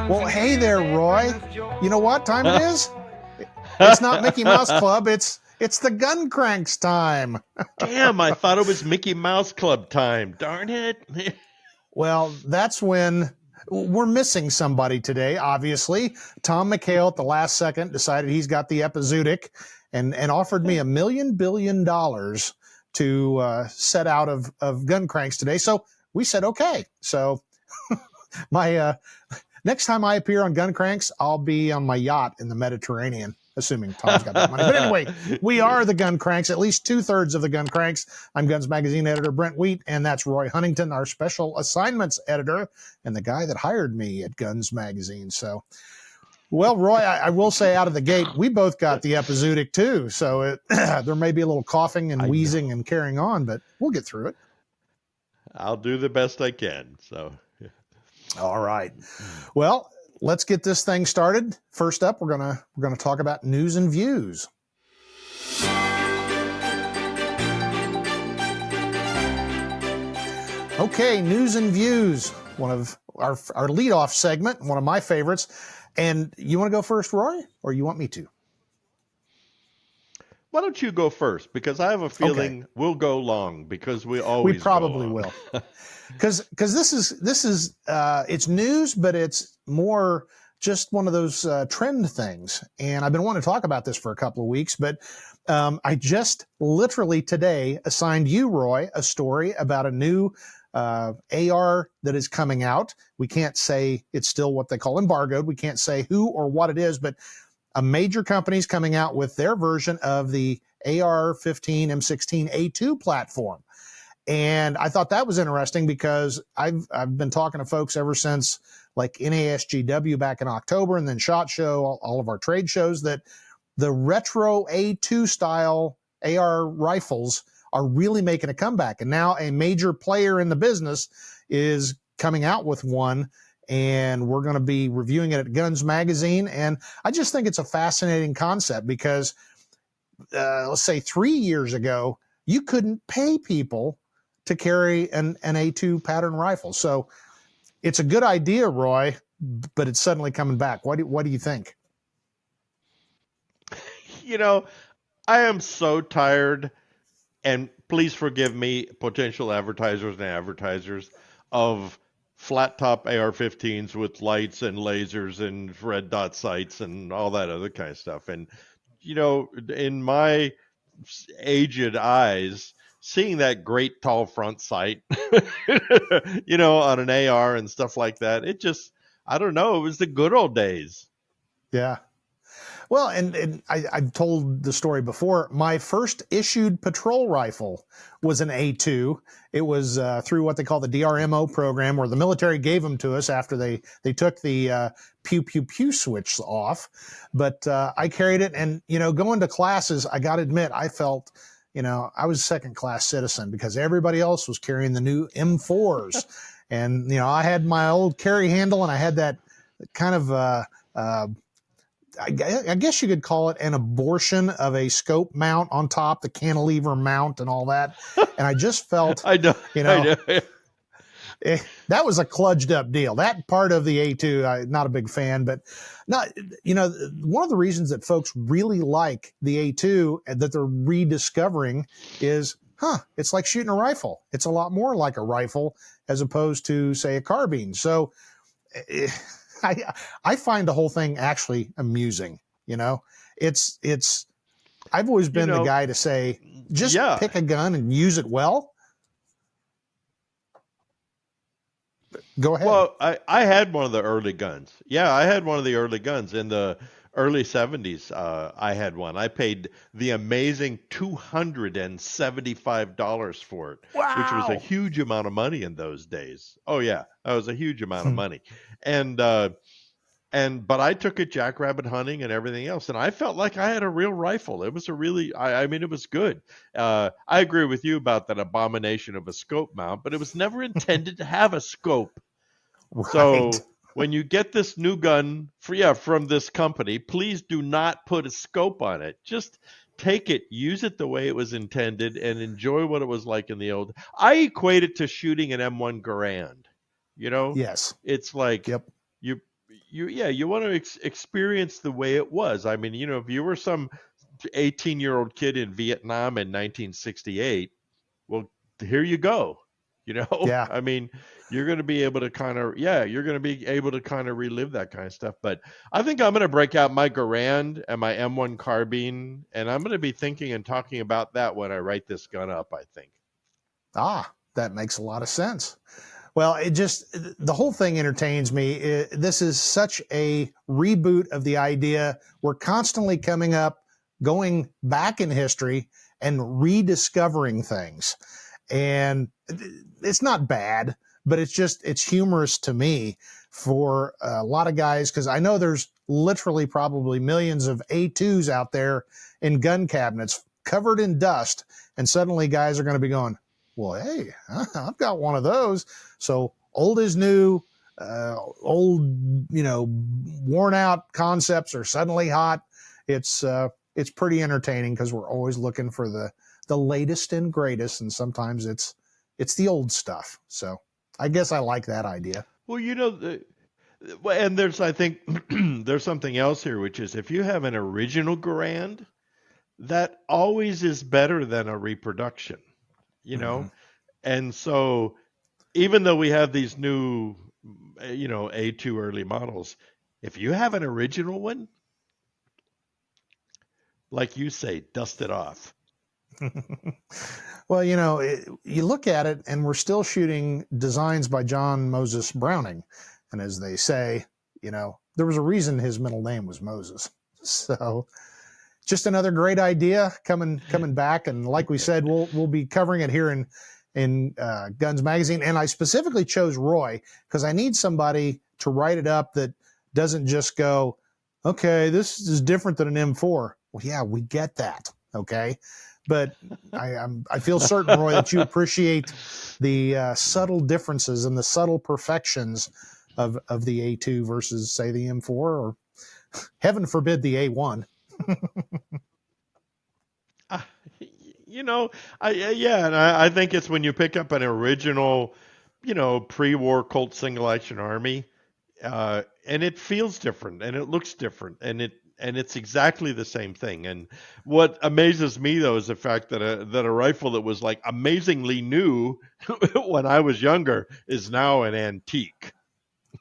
Well, hey there, Roy. You know what time it is? It's not Mickey Mouse Club. It's the Gun Cranks time. Damn, I thought it was Mickey Mouse Club time. Darn it. Well, that's when we're missing somebody today, obviously. Tom McHale at the last second decided he's got the epizootic and offered me $1 billion to set out of Gun Cranks today. So we said, okay. So my next time I appear on Gun Cranks, I'll be on my yacht in the Mediterranean, assuming Tom's got that money. But anyway, we are the Gun Cranks, at least 2/3 of the Gun Cranks. I'm Guns Magazine editor Brent Wheat, and that's Roy Huntington, our special assignments editor, and the guy that hired me at Guns Magazine. So, well, Roy, I will say out of the gate, we both got the epizootic too. So there may be a little coughing and wheezing and carrying on, but we'll get through it. I'll do the best I can. So, all right. Well, let's get this thing started. First up, we're gonna talk about news and views. Okay, news and views. One of our leadoff segment, one of my favorites. And you want to go first, Roy, or you want me to? Why don't you go first? Because I have a feeling we'll go long because we always we probably will. Because this is it's news, but it's more just one of those trend things. And I've been wanting to talk about this for a couple of weeks, but I just literally today assigned you, Roy, a story about a new AR that is coming out. We can't say it's still what they call embargoed. We can't say who or what it is, but a major company's coming out with their version of the AR-15 M16 A2 platform. And I thought that was interesting because I've been talking to folks ever since like NASGW back in October and then SHOT Show, all of our trade shows, that the retro A2 style AR rifles are really making a comeback. And now a major player in the business is coming out with one, and we're going to be reviewing it at Guns Magazine. And I just think it's a fascinating concept because let's say 3 years ago, you couldn't pay people to carry an A2 pattern rifle. So it's a good idea, Roy, but it's suddenly coming back. What do you think? You know, I am so tired, and please forgive me, potential advertisers, of flat top AR-15s with lights and lasers and red dot sights and all that other kind of stuff. And, you know, in my aged eyes, seeing that great tall front sight, you know, on an AR and stuff like that, it just, I don't know, it was the good old days. Yeah. Well, and I've told the story before. My first issued patrol rifle was an A2. It was through what they call the DRMO program, where the military gave them to us after they took the pew pew pew switch off. But I carried it, and you know, going to classes, I got to admit, I felt, you know, I was a second class citizen because everybody else was carrying the new M4s, and you know, I had my old carry handle, and I had that kind of I guess you could call it an abortion of a scope mount on top, the cantilever mount and all that. And I just felt, I know. That was a kludged up deal. That part of the A2, I'm not a big fan, but not, you know, one of the reasons that folks really like the A2 and that they're rediscovering is, it's like shooting a rifle. It's a lot more like a rifle as opposed to, say, a carbine. So I find the whole thing actually amusing. You know, I've always been the guy to say, just pick a gun and use it well. Go ahead. Well, I had one of the early guns. Yeah, I had one of the early guns in the early 70s. I had one. I paid the amazing $275 for it, wow, which was a huge amount of money in those days. Oh yeah, that was a huge amount of money. But I took it jackrabbit hunting and everything else, and I felt like I had a real rifle. It was a really, I mean, it was good. I agree with you about that abomination of a scope mount, but it was never intended to have a scope. Right. So when you get this new gun from this company, please do not put a scope on it. Just take it, use it the way it was intended, and enjoy what it was like in the old. I equate it to shooting an M1 Garand. You know? Yes. It's like you want to experience the way it was. I mean, if you were some 18-year-old kid in Vietnam in 1968, well, here you go. Yeah. I mean, you're going to be able to kind of, yeah, you're going to be able to kind of relive that kind of stuff. But I think I'm going to break out my Garand and my M1 carbine, and I'm going to be thinking and talking about that when I write this gun up, I think. That makes a lot of sense. Well, the whole thing entertains me. This is such a reboot of the idea. We're constantly coming up, going back in history and rediscovering things. And it's not bad, but it's humorous to me for a lot of guys, because I know there's literally probably millions of A2s out there in gun cabinets covered in dust. And suddenly guys are going to be going, well, hey, I've got one of those. So old is new, old, worn out concepts are suddenly hot. It's pretty entertaining because we're always looking for the latest and greatest, and sometimes it's the old stuff. So I guess I like that idea. Well, and there's, I think, there's something else here, which is if you have an original Garand, that always is better than a reproduction, you Mm-hmm. know? And so even though we have these new, A2 early models, if you have an original one, like you say, dust it off. Well, you look at it, and we're still shooting designs by John Moses Browning, and as they say, there was a reason his middle name was Moses. So, just another great idea coming back, and like we said, we'll be covering it here in Guns Magazine. And I specifically chose Roy because I need somebody to write it up that doesn't just go, okay, this is different than an M4. Well, yeah, we get that, okay, but I feel certain, Roy, that you appreciate the subtle differences and the subtle perfections of the A2 versus, say, the M4, or heaven forbid the A1. Uh, yeah, and I think it's when you pick up an original, pre-war Colt single action army, and it feels different and it looks different and it's exactly the same thing. And what amazes me though is the fact that a rifle that was like amazingly new when I was younger is now an antique.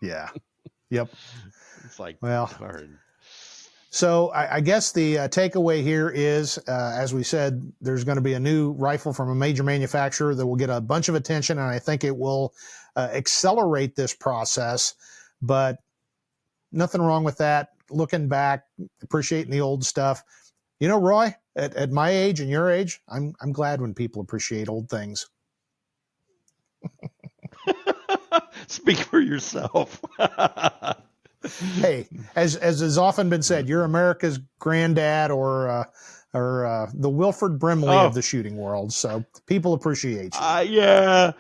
Yeah. Yep. It's like, Well, darn. so I guess the takeaway here is, as we said, there's going to be a new rifle from a major manufacturer that will get a bunch of attention, and I think it will accelerate this process. But nothing wrong with that. Looking back, appreciating the old stuff. Roy, at my age and your age, I'm glad when people appreciate old things. Speak for yourself. Hey, as has often been said, you're America's granddad, or the Wilford Brimley of Oh, the shooting world. So people appreciate you. yeah.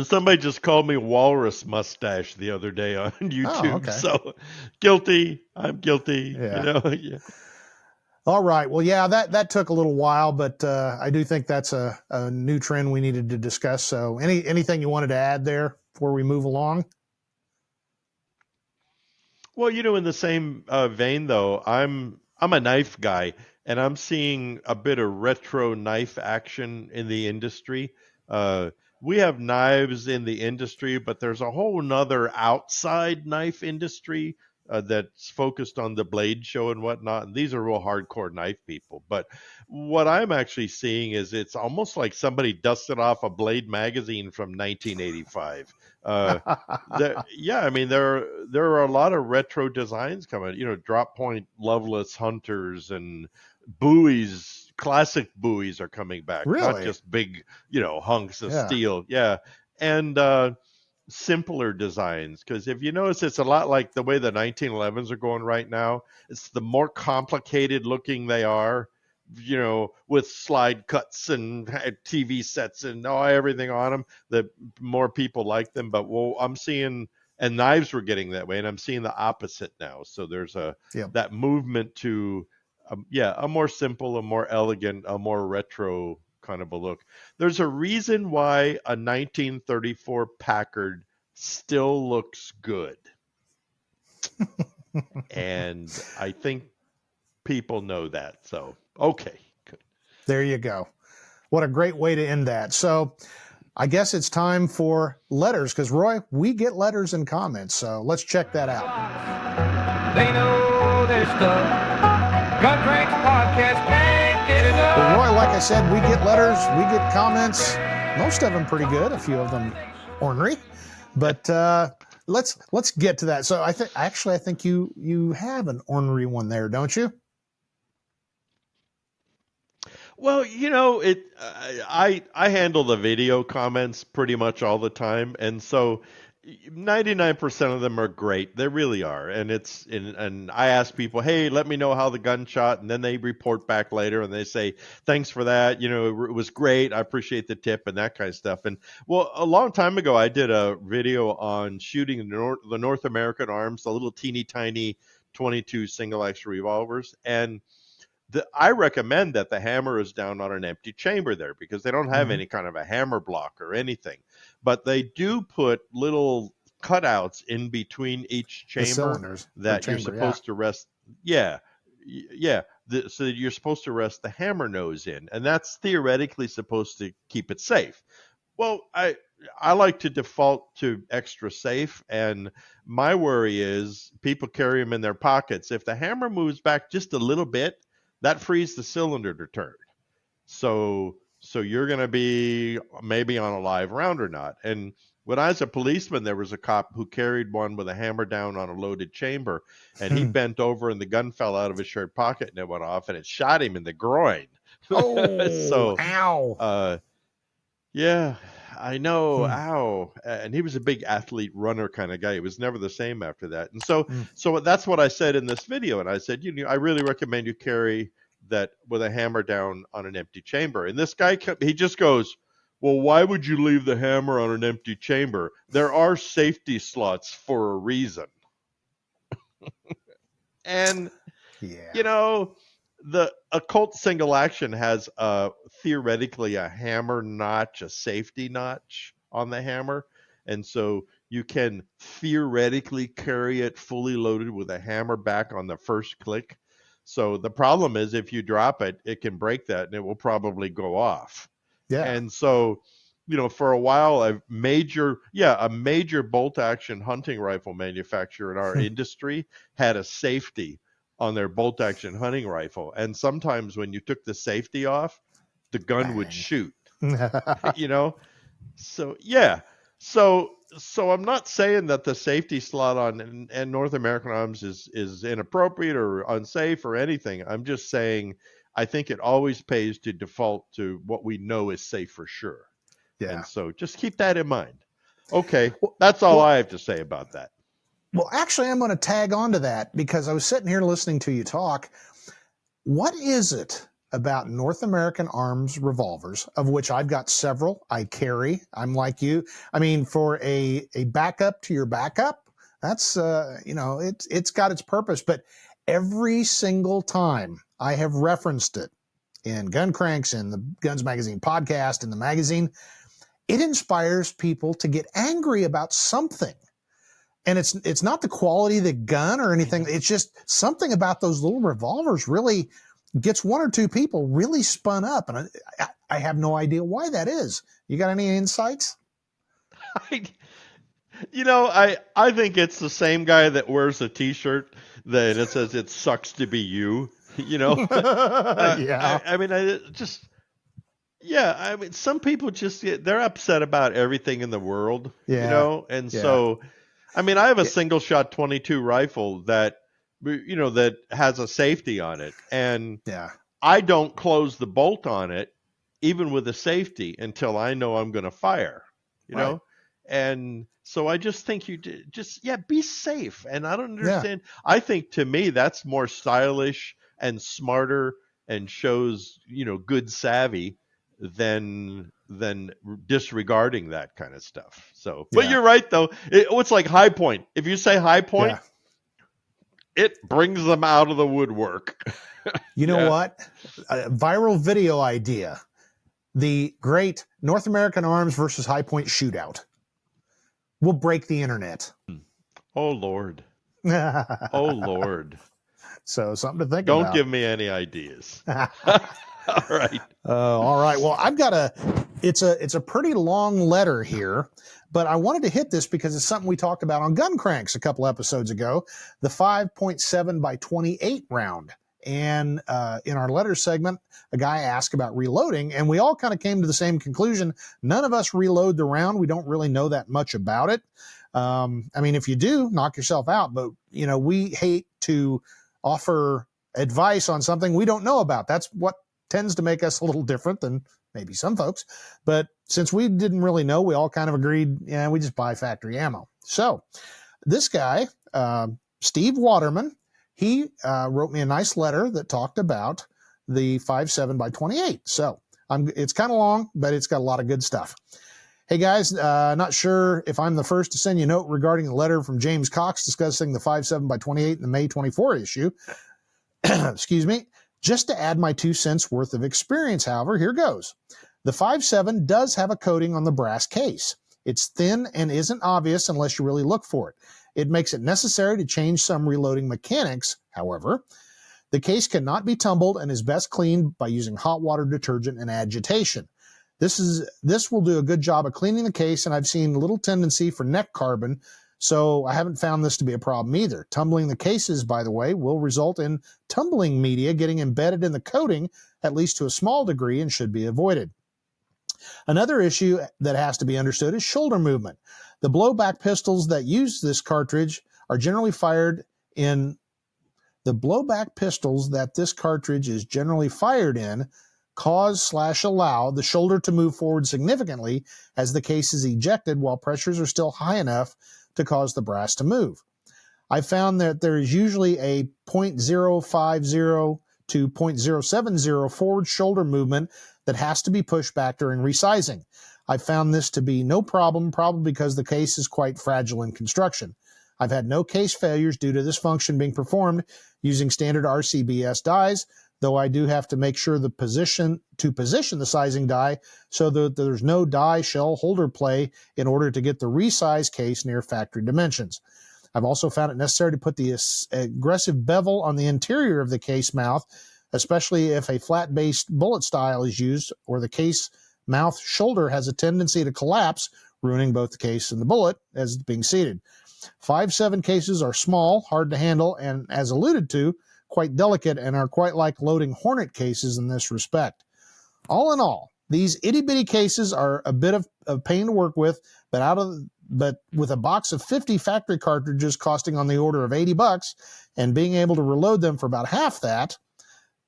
Somebody just called me Walrus Mustache the other day on Oh, YouTube. okay. So guilty. I'm guilty. Yeah. Yeah. All right. Well, yeah, that took a little while, but I do think that's a new trend we needed to discuss. So anything you wanted to add there before we move along? Well, in the same vein though, I'm a knife guy, and I'm seeing a bit of retro knife action in the industry. Uh, we have knives in the industry, but there's a whole nother outside knife industry that's focused on the blade show and whatnot. And these are real hardcore knife people. But what I'm actually seeing is it's almost like somebody dusted off a Blade magazine from 1985. Uh, yeah, I mean there are a lot of retro designs coming. Drop point Loveless Hunters and buoys, classic buoys are coming back, not Really? just big, hunks of Yeah. steel. Yeah, and simpler designs, because if you notice, it's a lot like the way the 1911s are going right now. It's the more complicated looking they are, with slide cuts and TV sets and everything on them, the more people like them. But I'm seeing, and knives were getting that way, and I'm seeing the opposite now. So there's Yep. that movement to, yeah, a more simple, a more elegant, a more retro kind of a look. There's a reason why a 1934 Packard still looks good. And I think people know that. So, okay. Good. There you go. What a great way to end that. So I guess it's time for letters because, Roy, we get letters and comments. So let's check that out. They know their stuff. Gun Cranks Podcast can't get enough. Well, Roy, like I said, we get letters, we get comments. Most of them pretty good, a few of them ornery. But let's get to that. So I think you have an ornery one there, don't you? Well, I handle the video comments pretty much all the time, and so 99% of them are great. They really are, and I ask people, hey, let me know how the gun shot, and then they report back later and they say, thanks for that. It was great. I appreciate the tip and that kind of stuff. And well, a long time ago, I did a video on shooting the North American arms, the little teeny tiny 22 single action revolvers, and I recommend that the hammer is down on an empty chamber there because they don't have any kind of a hammer block or anything. But they do put little cutouts in between each chamber that you're supposed to rest. Yeah. Yeah. So that you're supposed to rest the hammer nose in. And that's theoretically supposed to keep it safe. Well, I like to default to extra safe. And my worry is people carry them in their pockets. If the hammer moves back just a little bit, that frees the cylinder to turn. So you're going to be maybe on a live round or not. And when I was a policeman, there was a cop who carried one with a hammer down on a loaded chamber, and he bent over and the gun fell out of his shirt pocket and it went off and it shot him in the groin. Oh, ow. Yeah, I know. Ow. And he was a big athlete runner kind of guy. He was never the same after that. And so that's what I said in this video. And I said, I really recommend you carry that with a hammer down on an empty chamber. And this guy, he just goes, well, why would you leave the hammer on an empty chamber? There are safety slots for a reason. And, the occult single action has theoretically a hammer notch, a safety notch on the hammer. And so you can theoretically carry it fully loaded with a hammer back on the first click. So the problem is if you drop it, it can break that and it will probably go off. Yeah. And so, for a while, a major bolt action hunting rifle manufacturer in our industry had a safety on their bolt action hunting rifle. And sometimes when you took the safety off, the gun would shoot, So, yeah. So I'm not saying that the safety slot on and North American Arms is inappropriate or unsafe or anything. I'm just saying I think it always pays to default to what we know is safe for sure. Yeah. And so just keep that in mind. Okay. That's all I have to say about that. Well, actually, I'm going to tag on to that because I was sitting here listening to you talk. What is it about North American Arms revolvers, of which I've got several I carry? I'm like you. I mean, for a backup to your backup, that's, it's got its purpose. But every single time I have referenced it in Gun Cranks, in the Guns Magazine podcast, in the magazine, it inspires people to get angry about something. And it's not the quality of the gun or anything. It's just something about those little revolvers really gets one or two people really spun up. And I have no idea why that is. You got any insights? I think it's the same guy that wears a T-shirt that it says "It sucks to be you." Yeah. I mean, some people they're upset about everything in the world, and so, I mean, I have a single shot 22 rifle that, that has a safety on it, and I don't close the bolt on it, even with a safety, until I know I'm going to fire, know, and so I just think you be safe, and I don't understand. I think to me that's more stylish and smarter and shows, good savvy than disregarding that kind of stuff. So, but you're right though. It's like High Point. If you say High Point, it brings them out of the woodwork. You know what? A viral video idea. The great North American Arms versus High Point shootout. We'll break the internet. Oh, Lord. Oh, Lord. So something to think Don't about. give me any ideas. All right. All right. Well, I've got it's a pretty long letter here, but I wanted to hit this because it's something we talked about on Gun Cranks a couple episodes ago, the 5.7 by 28 round. And in our letter segment, a guy asked about reloading, and we all kind of came to the same conclusion. None of us reload the round. We don't really know that much about it. I mean, if you do, knock yourself out. But, we hate to offer advice on something we don't know about. That's what tends to make us a little different than maybe some folks. But since we didn't really know, we all kind of agreed, we just buy factory ammo. So this guy, Steve Waterman, he wrote me a nice letter that talked about the 5.7 by 28. So it's kind of long, but it's got a lot of good stuff. Hey guys, not sure if I'm the first to send you a note regarding the letter from James Cox discussing the 5.7 by 28 in the May 24 issue. Excuse me. Just to add my 2 cents worth of experience, however, here goes. The 5.7 does have a coating on the brass case. It's thin and isn't obvious unless you really look for it. It makes it necessary to change some reloading mechanics, however. The case cannot be tumbled and is best cleaned by using hot water detergent and agitation. This will do a good job of cleaning the case, and I've seen little tendency for neck carbon, so I haven't found this to be a problem either. Tumbling the cases, by the way, will result in tumbling media getting embedded in the coating, at least to a small degree, and should be avoided. Another issue that has to be understood is shoulder movement. The blowback pistols that use this cartridge are generally fired in the blowback pistols that this cartridge is generally fired in cause/allow the shoulder to move forward significantly as the case is ejected while pressures are still high enough to cause the brass to move. I found that there is usually a 0.050 to 0.070 forward shoulder movement that has to be pushed back during resizing. I found this to be no problem, probably because the case is quite fragile in construction. I've had no case failures due to this function being performed using standard RCBS dies, though I do have to make sure the position the sizing die so that there's no die shell holder play in order to get the resized case near factory dimensions. I've also found it necessary to put the aggressive bevel on the interior of the case mouth, especially if a flat-based bullet style is used or the case mouth shoulder has a tendency to collapse, ruining both the case and the bullet as it's being seated. 5.7 cases are small, hard to handle, and as alluded to, quite delicate and are quite like loading Hornet cases in this respect. All in all, these itty-bitty cases are a bit of pain to work with, but with a box of 50 factory cartridges costing on the order of $80 and being able to reload them for about half that,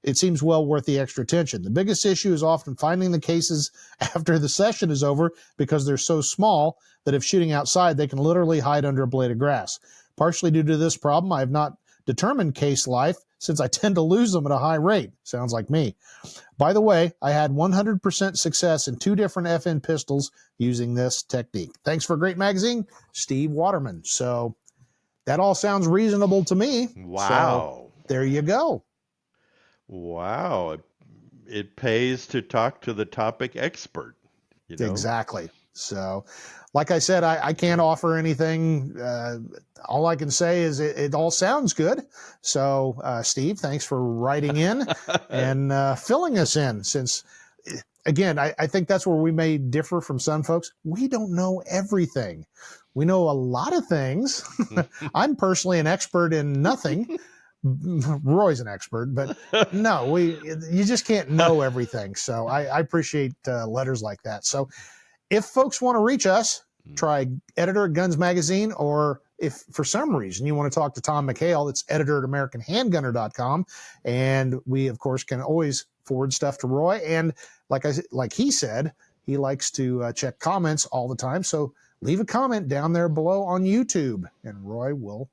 it seems well worth the extra attention. The biggest issue is often finding the cases after the session is over because they're so small that if shooting outside, they can literally hide under a blade of grass. Partially due to this problem, I have not determined case life since I tend to lose them at a high rate. Sounds like me. By the way, I had 100% success in 2 different FN pistols using this technique. Thanks for a great magazine, Steve Waterman. So that all sounds reasonable to me. Wow. So there you go. Wow. It pays to talk to the topic expert. Exactly. So, like I said, I can't offer anything. All I can say is it all sounds good. So, Steve, thanks for writing in and filling us in. Since, again, I think that's where we may differ from some folks. We don't know everything. We know a lot of things. I'm personally an expert in nothing. Roy's an expert, but no, you just can't know everything. So I appreciate letters like that. So if folks want to reach us, try editor at Guns Magazine, or if for some reason you want to talk to Tom McHale, it's editor at AmericanHandgunner.com. And we, of course, can always forward stuff to Roy. And like he said, he likes to check comments all the time. So leave a comment down there below on YouTube, and Roy will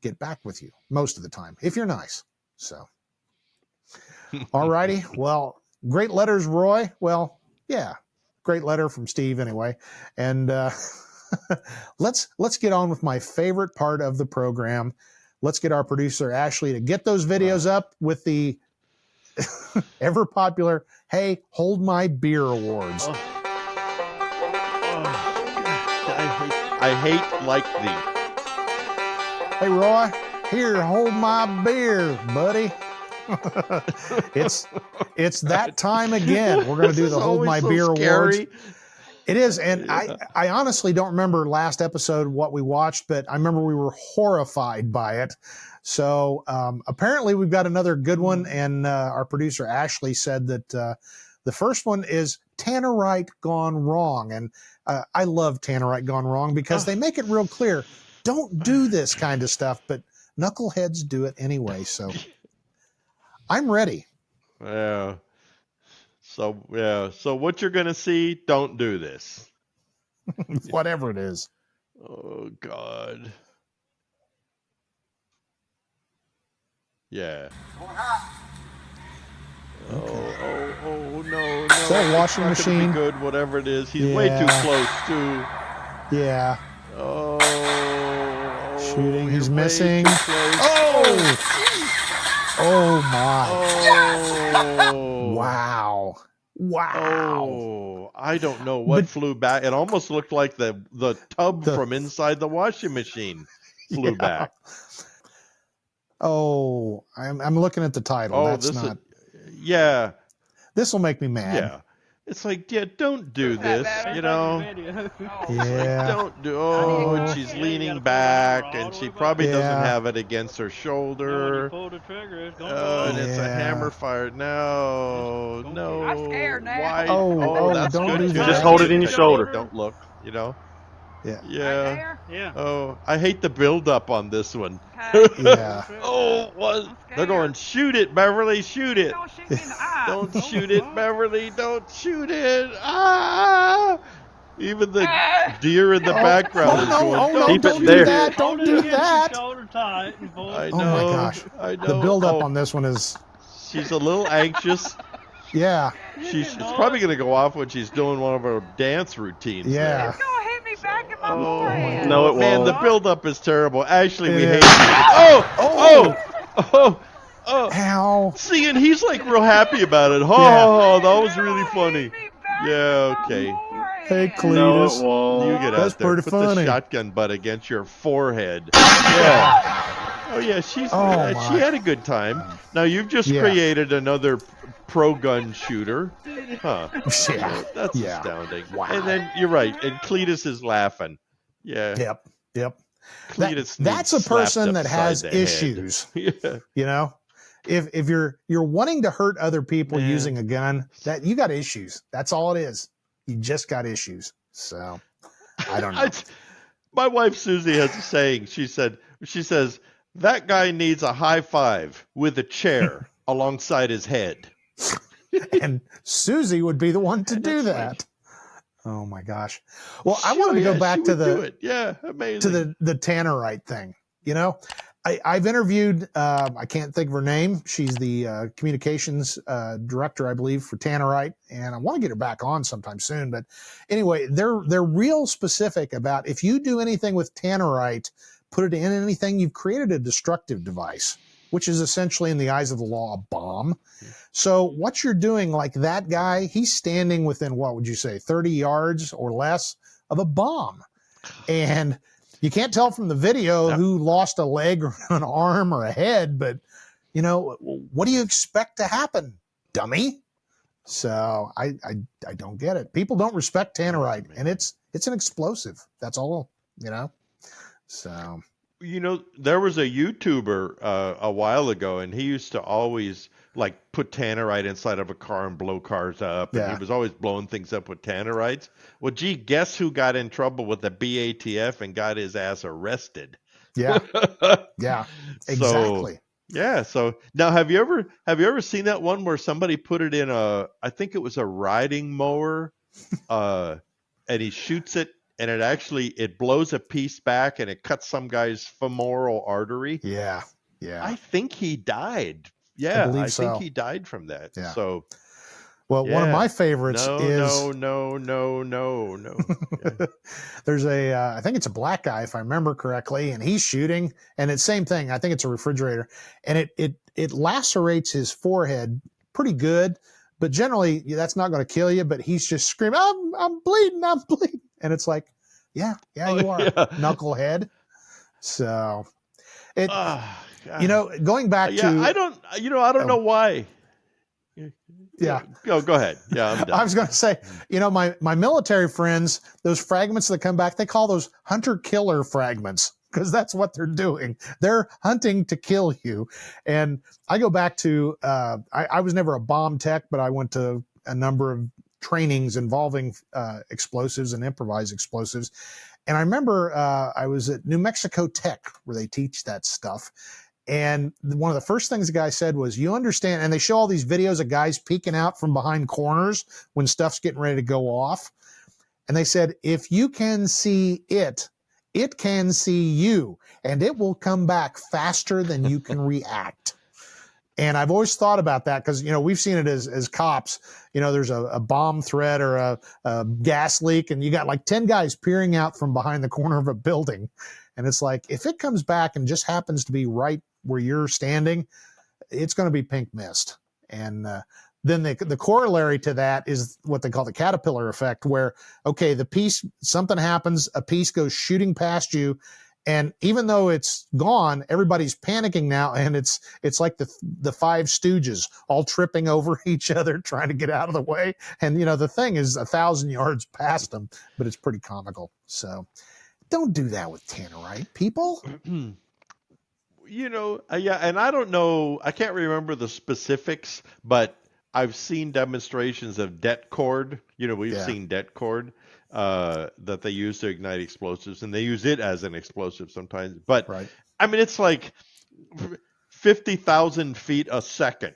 get back with you most of the time, if you're nice. So, all righty. Well, great letters, Roy. Well, yeah, great letter from Steve anyway. And let's get on with my favorite part of the program. Let's get our producer, Ashley, to get those videos up with the ever popular, Hey, Hold My Beer Awards. I hate like the Hey, Roy, here, hold my beer, buddy. it's that time again. We're going to do the hold my beer awards. It is, and I honestly don't remember last episode what we watched, but I remember we were horrified by it. So apparently we've got another good one, and our producer Ashley said that the first one is Tannerite Gone Wrong, and I love Tannerite Gone Wrong because they make it real clear. Don't do this kind of stuff, but knuckleheads do it anyway. So I'm ready. Yeah. So what you're gonna see, don't do this. Whatever it is. Oh God. Yeah. Oh no. Is that a washing It's not gonna machine? be good, whatever it is. He's way too close too. Yeah. Oh. Shooting. He's you're way missing. too close. Oh my. Oh. Wow. Oh, I don't know what flew back. It almost looked like the tub from inside the washing machine flew back. Oh, I'm looking at the title. That's not. Yeah. This will make me mad. Yeah. It's like, yeah, don't do this, you know. Yeah. Don't do. Oh, and she's leaning back, and she probably doesn't have it against her shoulder. And it's a hammer fire. No. I'm scared now. Why? Oh, that's don't good. do too. that. Just hold it in your shoulder. Don't look, you know. Yeah. Yeah. Yeah. Oh, I hate the build up on this one. Yeah. They're going, shoot it, Beverly, shoot it. Don't shoot me in the eye. Don't shoot it, Beverly, don't shoot it. Ah! Even the deer in the background is going, no, keep don't it do there. that. Don't do that. I know. Oh my gosh. I know. The build up on this one is. She's a little anxious. Yeah. It's probably going to go off when she's doing one of her dance routines. Yeah. It's gonna hit me back in my Oh, forehead. No, it man, won't. the build-up is terrible. Actually, we It hate is. it. Oh! Ow. See, and he's like real happy about it. Oh, that was really funny. Yeah, okay. Hey, No, it Cletus. won't. You get That's out there. pretty Put funny. the shotgun butt against your forehead. Yeah. Oh, yeah, she had a good time. Now, you've just created another pro-gun shooter. Huh. Yeah. That's Yeah. astounding. Wow. And then, you're right, and Cletus is laughing. Yeah. Yep. Cletus That's a needs person slapped that upside has the head. issues. Yeah. You know, if you're wanting to hurt other people using a gun, that you got issues. That's all it is. You just got issues. So I don't know. My wife Susie has a saying. She says that guy needs a high five with a chair alongside his head. And Susie would be the one to do that. Oh my gosh. Well, I wanted to go back to amazing. the Tannerite thing. You know, I've interviewed, I can't think of her name. She's the communications director, I believe, for Tannerite, and I want to get her back on sometime soon. But anyway, they're real specific about if you do anything with Tannerite, put it in anything, you've created a destructive device, which is essentially, in the eyes of the law, a bomb. So what you're doing, like that guy, he's standing within, what would you say, 30 yards or less of a bomb. And you can't tell from the video who lost a leg or an arm or a head, but, you know, what do you expect to happen, dummy? So I don't get it. People don't respect Tannerite, and it's an explosive. That's all, you know. So, you know, there was a YouTuber a while ago, and he used to always like put Tannerite inside of a car and blow cars up. And he was always blowing things up with Tannerites. Well, gee, guess who got in trouble with the BATF and got his ass arrested? Yeah. Yeah, exactly. So now have you ever seen that one where somebody put it in I think it was a riding mower, and he shoots it and it blows a piece back and it cuts some guy's femoral artery? Yeah. I think he died. I think he died from that. Yeah. So, well, one of my favorites is no. There's I think it's a black guy, if I remember correctly, and he's shooting, and it's same thing. I think it's a refrigerator, and it lacerates his forehead pretty good, but generally that's not going to kill you. But he's just screaming, I'm bleeding, and it's like, yeah, you are, knucklehead. So, It, God. going back Yeah, to, I don't know why. yeah, Go ahead. Yeah, I'm done. I was going to say, my military friends, those fragments that come back, they call those hunter-killer fragments because that's what they're doing. They're hunting to kill you. And I go back to, I was never a bomb tech, but I went to a number of trainings involving explosives and improvised explosives. And I remember I was at New Mexico Tech where they teach that stuff. And one of the first things the guy said was, you understand, and they show all these videos of guys peeking out from behind corners when stuff's getting ready to go off. And they said, if you can see it, it can see you, and it will come back faster than you can react. And I've always thought about that because, we've seen it as cops. There's a bomb threat or a gas leak, and you got like 10 guys peering out from behind the corner of a building. And it's like, if it comes back and just happens to be right where you're standing, it's going to be pink mist. And then the corollary to that is what they call the caterpillar effect, where, okay, something happens, a piece goes shooting past you, and even though it's gone, everybody's panicking now, and it's like the Five Stooges all tripping over each other trying to get out of the way. And the thing is 1,000 yards past them, but it's pretty comical. So don't do that with tannerite, people. Yeah, and I don't know, I can't remember the specifics, but I've seen demonstrations of det cord. We've seen det cord that they use to ignite explosives, and they use it as an explosive sometimes. But right. I mean, it's like 50,000 feet a second.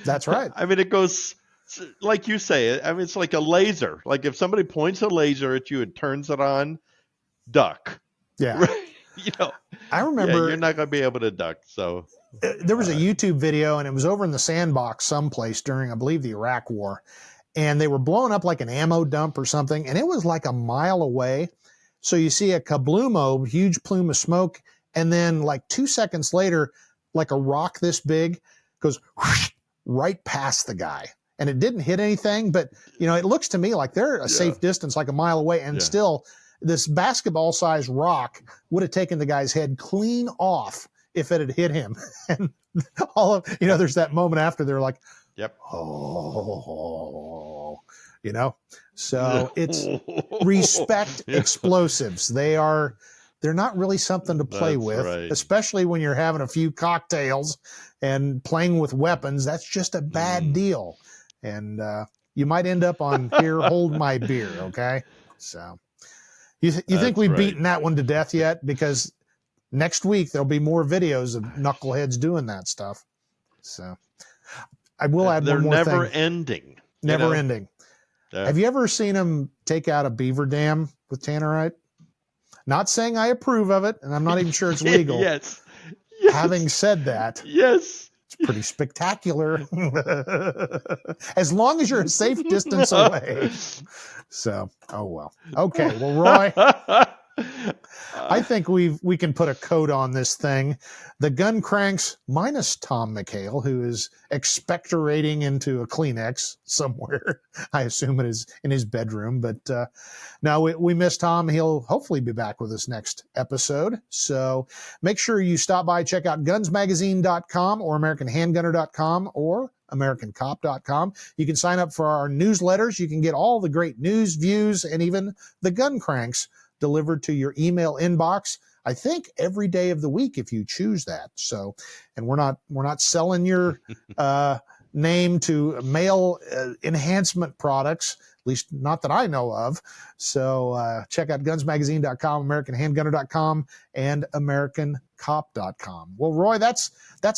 That's right. I mean, it goes like you say. I mean, it's like a laser. Like if somebody points a laser at you and turns it on, duck. Yeah. Right? I remember you're not going to be able to duck. So there was a YouTube video, and it was over in the sandbox someplace during, I believe, the Iraq War, and they were blowing up like an ammo dump or something, and it was like a mile away. So you see a kabloomo, huge plume of smoke, and then like 2 seconds later, like a rock this big goes whoosh, right past the guy. And it didn't hit anything, but it looks to me like they're a safe distance, like a mile away, and still this basketball-sized rock would have taken the guy's head clean off if it had hit him. And there's that moment after they're like, yep. Oh, so it's respect explosives. They're not really something to play with, right. Especially when you're having a few cocktails and playing with weapons. That's just a bad deal. And you might end up on here, hold my beer. Okay. So you think we've beaten that one to death yet? Because next week there'll be more videos of knuckleheads doing that stuff. So I will add one more thing. They're never ending. Never ending. Yeah. Have you ever seen them take out a beaver dam with tannerite? Not saying I approve of it, and I'm not even sure it's legal. Yes. Having said that, yes, it's pretty spectacular. As long as you're a safe distance away. So, oh well. Okay, well, Roy, I think we can put a code on this thing. The gun cranks minus Tom McHale, who is expectorating into a Kleenex somewhere. I assume it is in his bedroom. But no, we miss Tom. He'll hopefully be back with us next episode. So make sure you stop by, check out gunsmagazine.com or AmericanHandgunner.com or AmericanCop.com. You can sign up for our newsletters. You can get all the great news, views, and even the gun cranks delivered to your email inbox, I think every day of the week if you choose that. So, and we're not selling your name to mail enhancement products, at least not that I know of. So check out gunsmagazine.com, AmericanHandgunner.com, and AmericanCop.com. Well, Roy, that's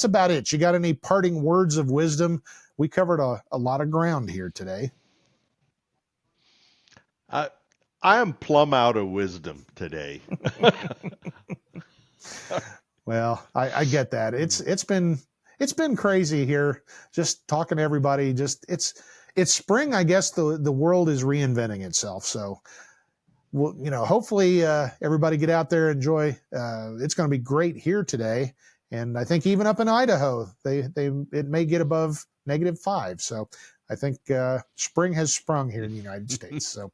about it. You got any parting words of wisdom? We covered a lot of ground here today. I am plumb out of wisdom today. Well, I get that. It's been crazy here. Just talking to everybody. Just it's spring. I guess the world is reinventing itself. So, well, hopefully everybody get out there, enjoy. It's going to be great here today, and I think even up in Idaho, it may get above -5. So. I think spring has sprung here in the United States. So,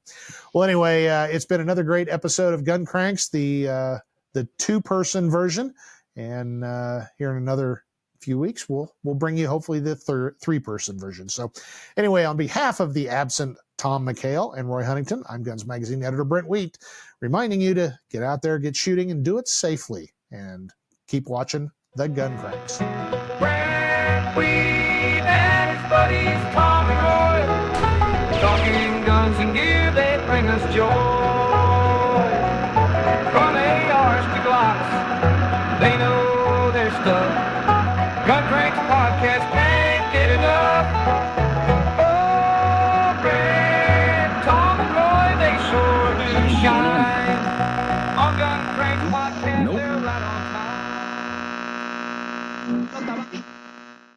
well, anyway, it's been another great episode of Gun Cranks, the the 2-person version, and here in another few weeks we'll bring you hopefully the 3-person version. So anyway, on behalf of the absent Tom McHale and Roy Huntington, I'm Guns Magazine editor Brent Wheat, reminding you to get out there, get shooting, and do it safely, and keep watching the Gun Cranks. Brent Weed and his buddies Tom and Roy, talking guns and gear, they bring us joy.